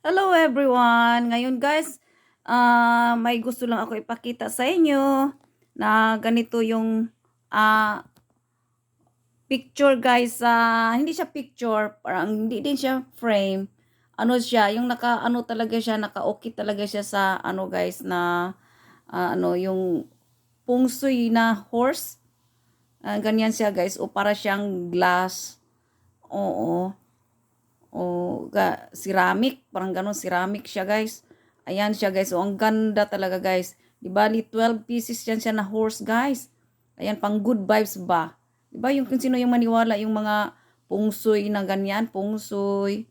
Hello everyone! Ngayon guys, may gusto lang ako ipakita sa inyo na ganito yung ah, picture guys. Hindi siya picture, parang hindi din siya frame. Ano siya, yung naka-ano talaga siya, naka-okay talaga siya sa ano guys na yung pungsoy na horse. Ganyan siya guys, o para siyang glass. Oo. Ceramic, parang ganun, ceramic siya guys. Ayan siya guys, ang ganda talaga guys. Di bali 12 pieces yan siya na horse guys. Ayan, pang good vibes ba? Di ba yung kung sino yung maniwala yung mga pungsoy na ganyan, pungsoy.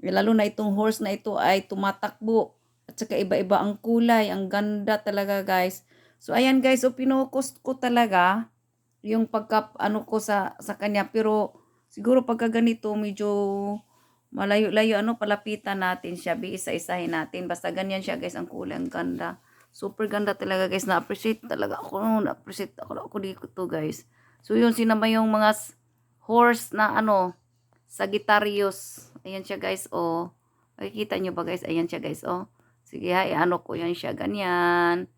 Lalo na itong horse na ito ay tumatakbo. At saka iba-iba ang kulay, ang ganda talaga guys. So ayan guys, so pinukost ko talaga yung pagka ano ko sa kanya, pero siguro pagka ganito medyo malayo-layo, palapitan natin siya, isa-isahin natin. Basta ganyan siya guys, ang kulay, ang ganda. Super ganda talaga guys, na-appreciate talaga ako, na-appreciate ako dito guys. So yun, sinama yung mga horse na Sagittarius. Ayan siya guys, oh. Makikita nyo ba guys? Ayan siya guys, oh. Sige ha, ano ko yan siya, ganyan.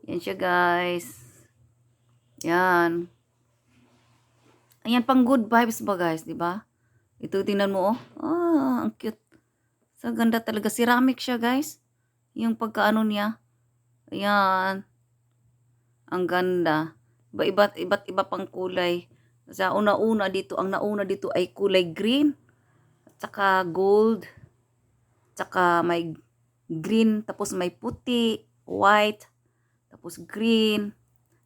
Yan siya guys. Yan. Ayan, pang good vibes ba guys, di ba? Ito, tingnan mo, oh. Ang cute. Sa ganda talaga. Ceramic siya, guys. Yung pagkaano niya. Ayan. Ang ganda. Iba't iba pang kulay. Sa una-una dito, ang nauna dito ay kulay green. At saka gold. At saka may green. Tapos may puti. White. Tapos green.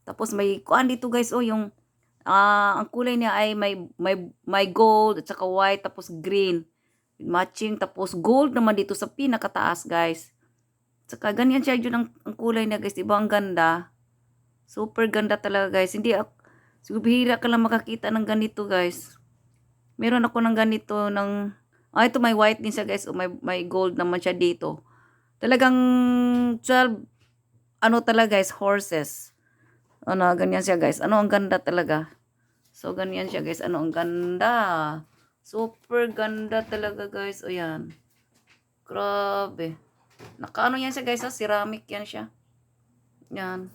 Tapos may kuan dito, guys. Oh, yung ang kulay niya ay may gold at saka white tapos green. Matching tapos gold naman dito sa pinakataas, guys. Saka ganyan siya yun ang kulay niya, guys. Diba ang ganda? Super ganda talaga, guys. Hindi ako, siguro bihira ka lang makakita ng ganito, guys. Meron ako ng ganito ng, ito may white din siya, guys. O may gold naman siya dito. Talagang 12, talaga, guys, horses. Ganyan siya, guys. Ang ganda talaga. So, ganyan siya, guys. Ang ganda. Super ganda talaga, guys. O, yan. Grabe. Nakaano yan siya, guys. Ceramic yan siya. Yan.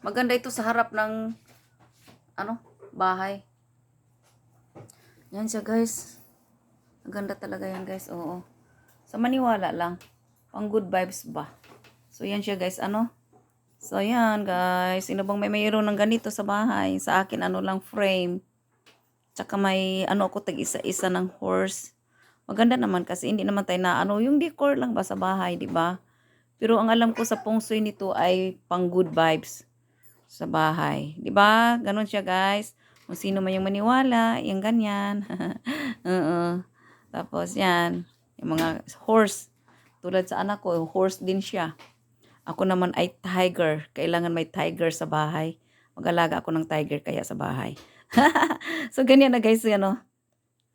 Maganda ito sa harap ng, bahay. Yan siya, guys. Maganda talaga yan, guys. Oo. Sa maniwala lang. Pang good vibes ba? So, yan siya, guys. So, yan, guys. Sino bang may mayroon ng ganito sa bahay? Sa akin, lang, frame. Tsaka may, ako, tag-isa-isa ng horse. Maganda naman kasi hindi naman tayo na, yung decor lang ba sa bahay, di ba? Pero ang alam ko sa pungsoy nito ay pang good vibes sa bahay. 'Di ba? Ganun siya, guys. Kung sino man yung maniwala, yung ganyan. Oo. Tapos yan, yung mga horse. Tulad sa anak ko, horse din siya. Ako naman ay tiger. Kailangan may tiger sa bahay. Mag-alaga ako ng tiger kaya sa bahay. So, ganyan na guys,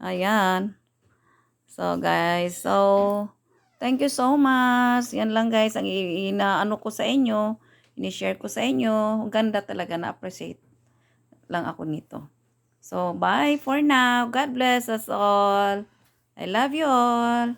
Ayan. So, guys, thank you so much. Yan lang guys, ang inaano ko sa inyo, ini-share ko sa inyo. Ang ganda talaga, na-appreciate lang ako nito. So, bye for now. God bless us all. I love you all.